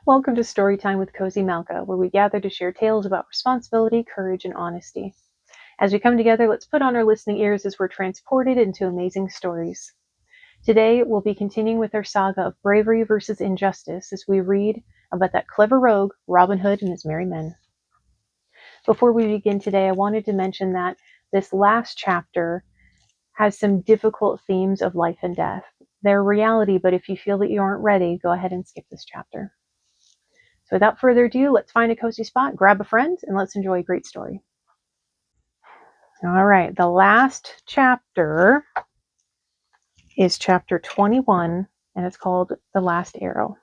Welcome to Storytime with Cozy Malka, where we gather to share tales about responsibility, courage, and honesty. As we come together, let's put on our listening ears as we're transported into amazing stories. Today, we'll be continuing with our saga of bravery versus injustice as we read about that clever rogue, Robin Hood and his merry men. Before we begin today, I wanted to mention that this last chapter has some difficult themes of life and death. They're reality, but if you feel that you aren't ready, go ahead and skip this chapter. So without further ado, let's find a cozy spot, grab a friend, and let's enjoy a great story. All right, the last chapter is chapter 21, and it's called The Last Arrow.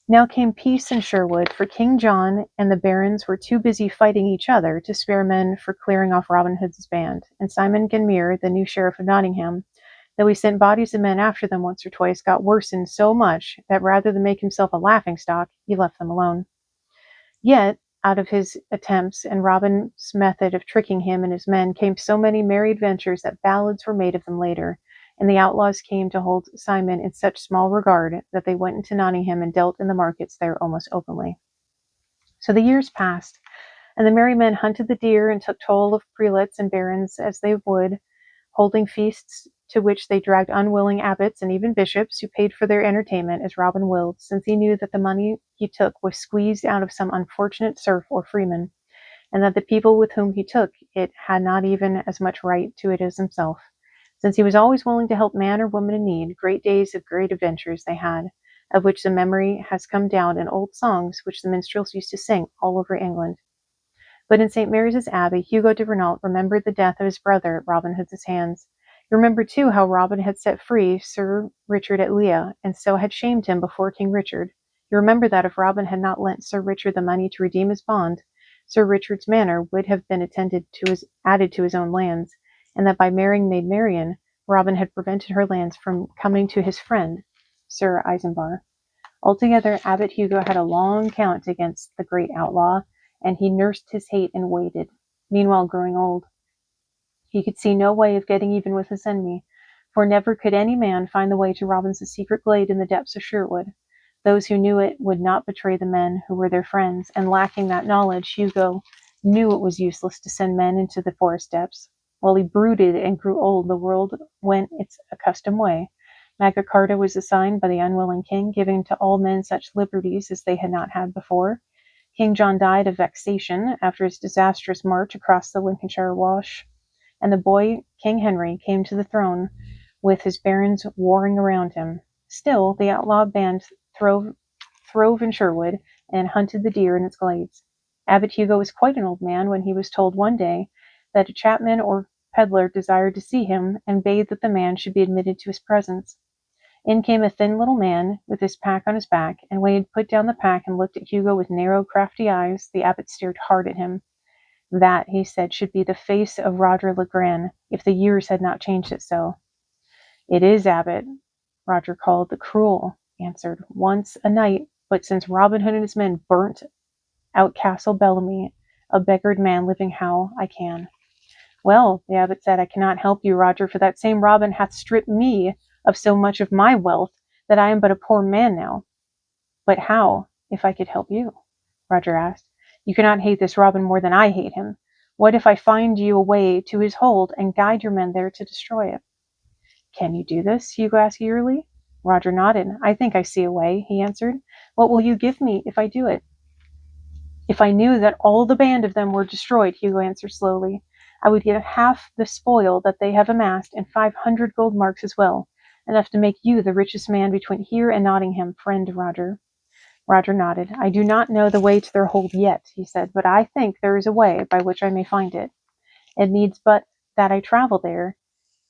Now came peace in Sherwood, for King John and the barons were too busy fighting each other to spare men for clearing off Robin Hood's band, and Simon Ganmere, the new sheriff of Nottingham, though he sent bodies of men after them once or twice, got worsened so much that rather than make himself a laughing-stock, he left them alone. Yet, out of his attempts and Robin's method of tricking him and his men came so many merry adventures that ballads were made of them later, and the outlaws came to hold Simon in such small regard that they went into Nottingham and dealt in the markets there almost openly. So the years passed, and the merry men hunted the deer and took toll of prelates and barons as they would, holding feasts to which they dragged unwilling abbots and even bishops, who paid for their entertainment as Robin willed, since he knew that the money he took was squeezed out of some unfortunate serf or freeman, and that the people with whom he took it had not even as much right to it as himself. Since he was always willing to help man or woman in need, great days of great adventures they had, of which the memory has come down in old songs which the minstrels used to sing all over England. But in St. Mary's Abbey, Hugo de Vernault remembered the death of his brother at Robin Hood's hands. He remembered, too, how Robin had set free Sir Richard at Lea, and so had shamed him before King Richard. He remembered that if Robin had not lent Sir Richard the money to redeem his bond, Sir Richard's manor would have been added to his own lands, and that by marrying Maid Marian, Robin had prevented her lands from coming to his friend, Sir Isenbar. Altogether, Abbot Hugo had a long count against the great outlaw, and he nursed his hate and waited. Meanwhile, growing old, he could see no way of getting even with his enemy, for never could any man find the way to Robin's secret glade in the depths of Sherwood. Those who knew it would not betray the men who were their friends, and lacking that knowledge, Hugo knew it was useless to send men into the forest depths. While he brooded and grew old, the world went its accustomed way. Magna Carta was assigned by the unwilling king, giving to all men such liberties as they had not had before. King John died of vexation after his disastrous march across the Lincolnshire Wash, and the boy King Henry came to the throne with his barons warring around him. Still, the outlaw band throve in Sherwood and hunted the deer in its glades. Abbot Hugo was quite an old man when he was told one day that a chapman or peddler desired to see him, and bade that the man should be admitted to his presence. In came a thin little man with his pack on his back, and when he had put down the pack and looked at Hugo with narrow, crafty eyes, the abbot stared hard at him. That, he said, should be the face of Roger le Grand, if the years had not changed it so. It is, abbot, Roger called. The cruel answered. Once a knight, but since Robin Hood and his men burnt out Castle Bellamy, a beggared man living how I can. Well, the abbot said, I cannot help you, Roger, for that same Robin hath stripped me of so much of my wealth that I am but a poor man now. But how, if I could help you? Roger asked. You cannot hate this Robin more than I hate him. What if I find you a way to his hold and guide your men there to destroy it? Can you do this? Hugo asked eagerly. Roger nodded. I think I see a way, he answered. What will you give me if I do it? If I knew that all the band of them were destroyed, Hugo answered slowly, I would give half the spoil that they have amassed and 500 gold marks as well, enough to make you the richest man between here and Nottingham, friend Roger. Roger nodded. I do not know the way to their hold yet, he said, but I think there is a way by which I may find it. It needs but that I travel there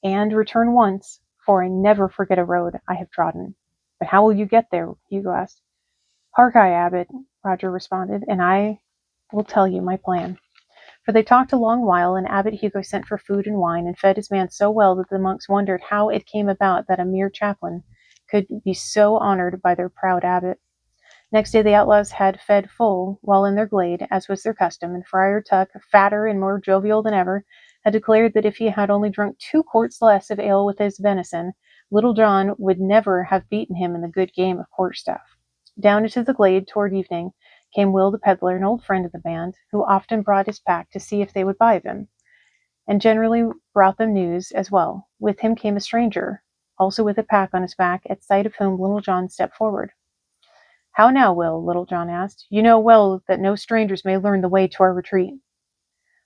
and return once, for I never forget a road I have trodden. But how will you get there? Hugo asked. Harkeye, Abbot, Roger responded, and I will tell you my plan. For they talked a long while, and Abbot Hugo sent for food and wine, and fed his man so well that the monks wondered how it came about that a mere chaplain could be so honored by their proud abbot. Next day the outlaws had fed full while in their glade, as was their custom, and Friar Tuck, fatter and more jovial than ever, had declared that if he had only drunk 2 quarts less of ale with his venison, Little John would never have beaten him in the good game of quarterstaff. Down into the glade toward evening came Will the peddler, an old friend of the band, who often brought his pack to see if they would buy of him, and generally brought them news as well. With him came a stranger, also with a pack on his back, at sight of whom Little John stepped forward. "How now, Will?" Little John asked. "You know well that no strangers may learn the way to our retreat."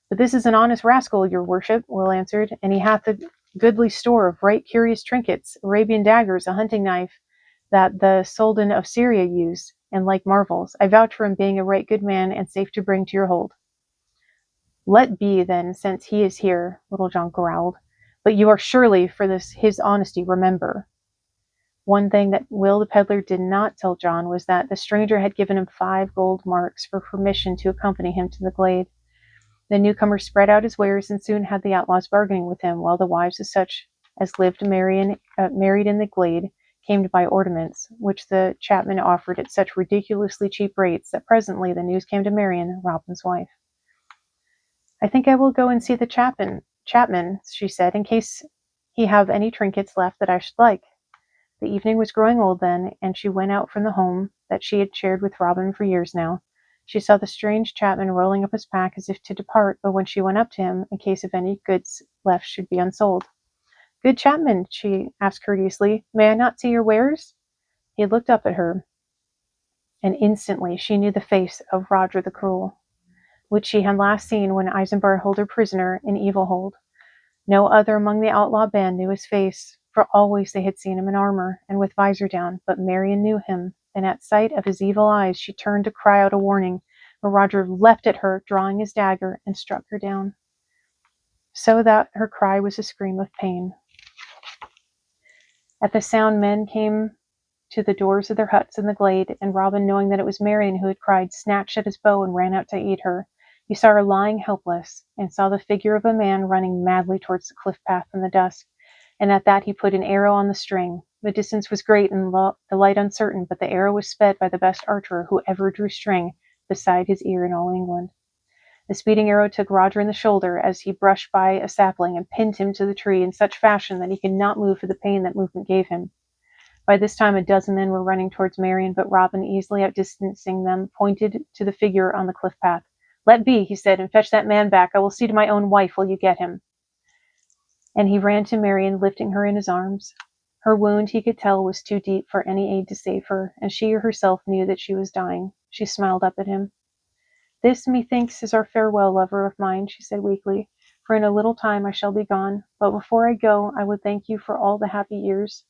"But this is an honest rascal, your worship," Will answered, "and he hath a goodly store of right curious trinkets, Arabian daggers, a hunting knife that the Soldan of Syria used, and like marvels. I vouch for him being a right good man and safe to bring to your hold." "Let be, then, since he is here," Little John growled. "But you are surely for this his honesty, remember." One thing that Will the peddler did not tell John was that the stranger had given him 5 gold marks for permission to accompany him to the glade. The newcomer spread out his wares and soon had the outlaws bargaining with him, while the wives of such as lived married in the glade came to buy ornaments, which the chapman offered at such ridiculously cheap rates that presently the news came to Marian, Robin's wife. "I think I will go and see the chapman," she said, "in case he have any trinkets left that I should like." The evening was growing old then, and she went out from the home that she had shared with Robin for years now. She saw the strange chapman rolling up his pack as if to depart, but when she went up to him, in case of any goods left should be unsold. "Good chapman," she asked courteously, "may I not see your wares?" He looked up at her, and instantly she knew the face of Roger the Cruel, which she had last seen when Eisenbar held her prisoner in Evilhold. No other among the outlaw band knew his face, for always they had seen him in armor and with visor down, but Marian knew him, and at sight of his evil eyes she turned to cry out a warning, but Roger leapt at her, drawing his dagger, and struck her down, so that her cry was a scream of pain. At the sound men came to the doors of their huts in the glade, and Robin, knowing that it was Marian who had cried, snatched at his bow and ran out to aid her. He saw her lying helpless, and saw the figure of a man running madly towards the cliff path in the dusk, and at that he put an arrow on the string. The distance was great and the light uncertain, but the arrow was sped by the best archer who ever drew string beside his ear in all England. The speeding arrow took Roger in the shoulder as he brushed by a sapling and pinned him to the tree in such fashion that he could not move for the pain that movement gave him. By this time a dozen men were running towards Marian, but Robin, easily outdistancing them, pointed to the figure on the cliff path. "Let be," he said, "and fetch that man back. I will see to my own wife while you get him." And he ran to Marian, lifting her in his arms. Her wound, he could tell, was too deep for any aid to save her, and she herself knew that she was dying. She smiled up at him. "This, methinks, is our farewell, lover of mine," she said weakly, "for in a little time I shall be gone. But before I go, I would thank you for all the happy years."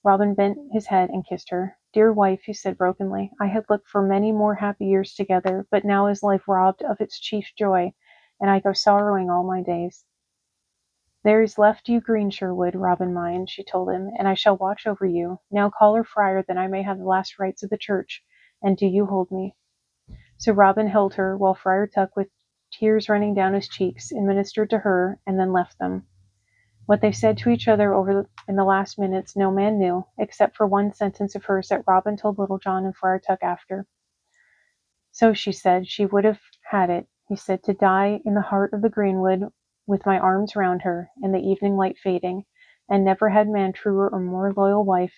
Robin bent his head and kissed her. "Dear wife," he said brokenly, "I had looked for many more happy years together, but now is life robbed of its chief joy, and I go sorrowing all my days." "There is left you green Sherwood, Robin mine," she told him, "and I shall watch over you. Now call her friar, that I may have the last rites of the church, and do you hold me." So Robin held her, while Friar Tuck, with tears running down his cheeks, administered to her, and then left them. What they said to each other in the last minutes no man knew, except for one sentence of hers that Robin told Little John and Friar Tuck after. "So," she said, "she would have had it," he said, "to die in the heart of the greenwood with my arms round her, and the evening light fading, and never had man truer or more loyal wife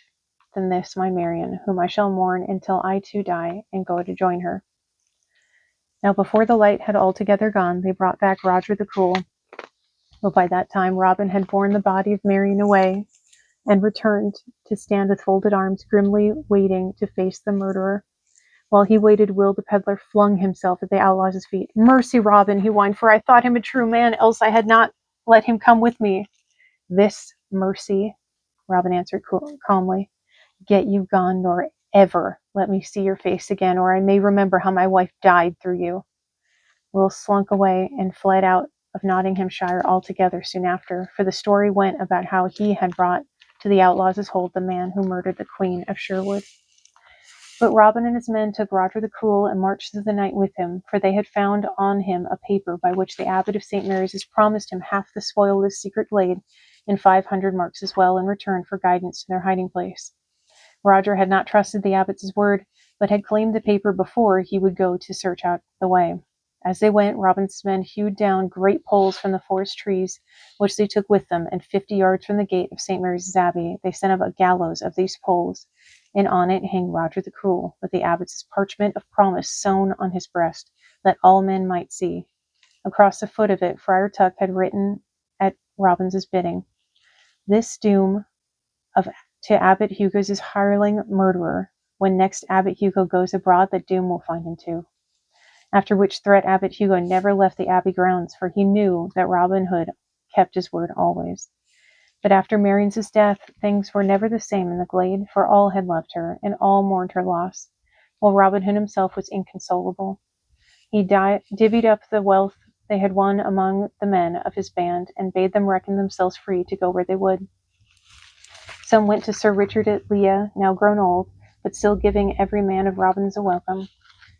than this my Marian, whom I shall mourn until I too die and go to join her." Now before the light had altogether gone, they brought back Roger the Cruel, but by that time Robin had borne the body of Marian away and returned to stand with folded arms, grimly waiting to face the murderer. While he waited, Will the peddler flung himself at the outlaw's feet. "Mercy, Robin," he whined, "for I thought him a true man, else I had not let him come with me." "This mercy," Robin answered calmly. "Get you gone, nor ever let me see your face again, or I may remember how my wife died through you." Will slunk away and fled out of Nottinghamshire altogether soon after, for the story went about how he had brought to the outlaws' hold the man who murdered the Queen of Sherwood. But Robin and his men took Roger the Cruel and marched through the night with him, for they had found on him a paper by which the abbot of St. Mary's has promised him half the spoil of his secret glade, and 500 marks as well in return for guidance to their hiding place. Roger had not trusted the abbot's word, but had claimed the paper before he would go to search out the way. As they went, Robin's men hewed down great poles from the forest trees, which they took with them, and 50 yards from the gate of St. Mary's Abbey they set up a gallows of these poles, and on it hang Roger the Cruel, with the abbot's parchment of promise sewn on his breast, that all men might see. Across the foot of it Friar Tuck had written at Robin's bidding, "This doom of to Abbot Hugo's hireling murderer. When next Abbot Hugo goes abroad, that doom will find him too." After which threat Abbot Hugo never left the abbey grounds, for he knew that Robin Hood kept his word always. But after Marian's death, things were never the same in the glade, for all had loved her, and all mourned her loss, while Robin Hood himself was inconsolable. He divvied up the wealth they had won among the men of his band, and bade them reckon themselves free to go where they would. Some went to Sir Richard at Lea, now grown old, but still giving every man of Robin's a welcome.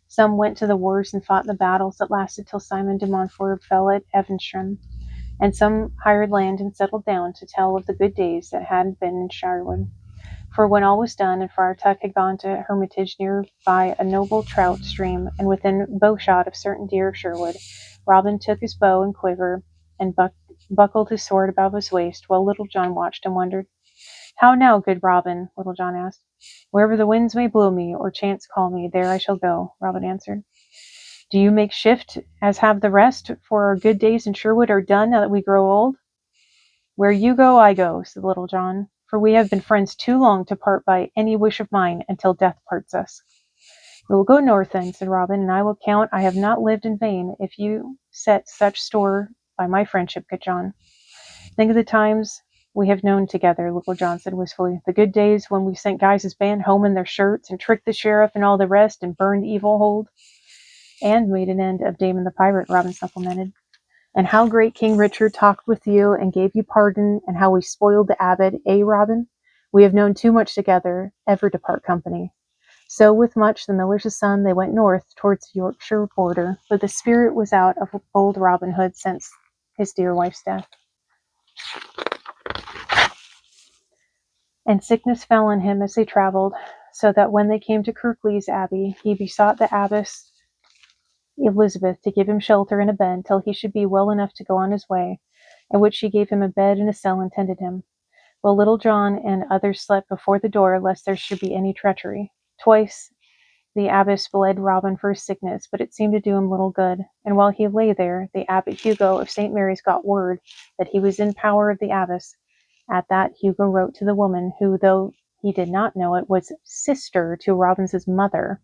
Some went to the wars and fought the battles that lasted till Simon de Montfort fell at Evesham, and some hired land and settled down to tell of the good days that had been in Sherwood. For when all was done, and Friar Tuck had gone to hermitage near by a noble trout stream, and within bowshot of certain deer of Sherwood, Robin took his bow and quiver, and buckled his sword above his waist, while Little John watched and wondered. "How now, good Robin?" Little John asked. "Wherever the winds may blow me, or chance call me, there I shall go," Robin answered. "Do you make shift, as have the rest, for our good days in Sherwood are done now that we grow old?" "Where you go, I go," said Little John, "for we have been friends too long to part by any wish of mine until death parts us." "We will go north then," said Robin, "and I will count I have not lived in vain if you set such store by my friendship, good John." "Think of the times we have known together," Little John said wistfully. "The good days when we sent Guy's band home in their shirts, and tricked the sheriff and all the rest, and burned Evil Hold." "And made an end of Damon the pirate," Robin supplemented. "And how great King Richard talked with you and gave you pardon, and how we spoiled the abbot, eh, Robin? We have known too much together ever to part company." So with Much, the miller's son, they went north towards the Yorkshire border, but the spirit was out of old Robin Hood since his dear wife's death. And sickness fell on him as they travelled, so that when they came to Kirklees Abbey, he besought the abbess Elizabeth to give him shelter and a bed till he should be well enough to go on his way, at which she gave him a bed and a cell and tended him, while Little John and others slept before the door, lest there should be any treachery. Twice the abbess bled Robin for his sickness, but it seemed to do him little good, and while he lay there, the Abbot Hugo of St. Mary's got word that he was in power of the abbess. At that Hugo wrote to the woman, who, though he did not know it, was sister to Robin's mother,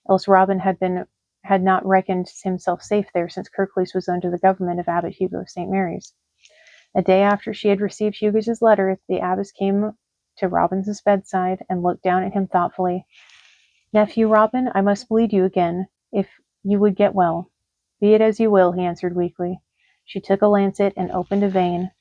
else Robin had not reckoned himself safe there, since Kirklees was under the government of Abbot Hugo of St. Mary's. A day after she had received Hugo's letter, the abbess came to Robin's bedside and looked down at him thoughtfully. "Nephew Robin, I must bleed you again, if you would get well." "Be it as you will," he answered weakly. She took a lancet and opened a vein,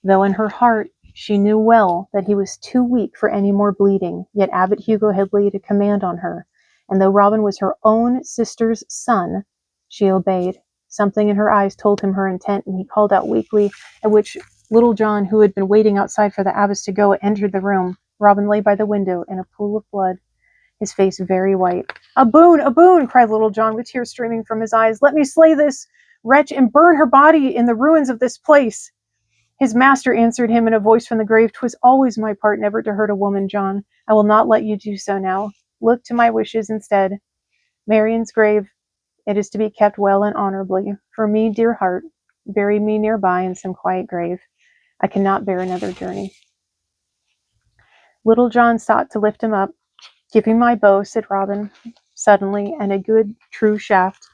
though in her heart she knew well that he was too weak for any more bleeding, yet Abbot Hugo had laid a command on her, and though Robin was her own sister's son, she obeyed. Something in her eyes told him her intent, and he called out weakly, at which Little John, who had been waiting outside for the abbess to go, entered the room. Robin lay by the window in a pool of blood, his face very white. "A boon! A boon!" cried Little John, with tears streaming from his eyes. "Let me slay this wretch and burn her body in the ruins of this place." His master answered him in a voice from the grave, "'Twas always my part never to hurt a woman, John. I will not let you do so now. Look to my wishes instead. Marian's grave, it is to be kept well and honorably. For me, dear heart, bury me nearby in some quiet grave. I cannot bear another journey." Little John sought to lift him up. "Give me my bow," said Robin suddenly, "and a good true shaft."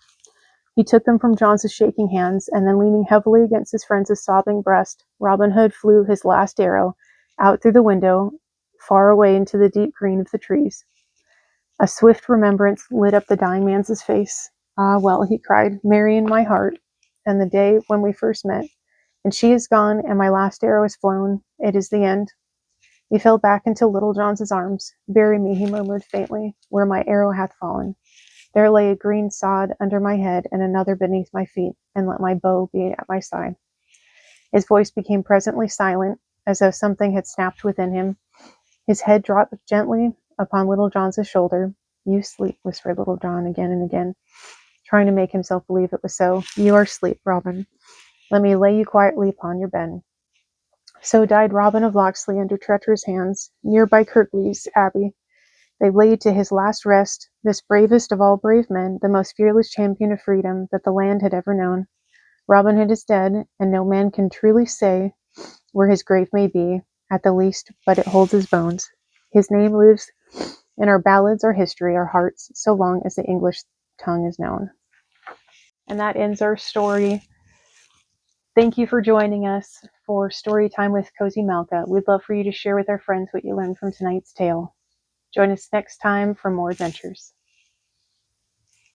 He took them from John's shaking hands, and then leaning heavily against his friend's sobbing breast, Robin Hood flew his last arrow out through the window, far away into the deep green of the trees. A swift remembrance lit up the dying man's face. "Ah, well," he cried, "Marian, my heart, and the day when we first met, and she is gone, and my last arrow is flown. It is the end." He fell back into Little John's arms. "Bury me," he murmured faintly, "where my arrow hath fallen. There lay a green sod under my head and another beneath my feet, and let my bow be at my side." His voice became presently silent, as though something had snapped within him. His head dropped gently upon Little John's shoulder. "You sleep," whispered Little John again and again, trying to make himself believe it was so. "You are asleep, Robin. Let me lay you quietly upon your bed." So died Robin of Locksley under treacherous hands, near by Kirklees Abbey. They laid to his last rest this bravest of all brave men, the most fearless champion of freedom that the land had ever known. Robin Hood is dead, and no man can truly say where his grave may be, at the least, but it holds his bones. His name lives in our ballads, our history, our hearts, so long as the English tongue is known. And that ends our story. Thank you for joining us for Story Time with Cozy Malka. We'd love for you to share with our friends what you learned from tonight's tale. Join us next time for more adventures.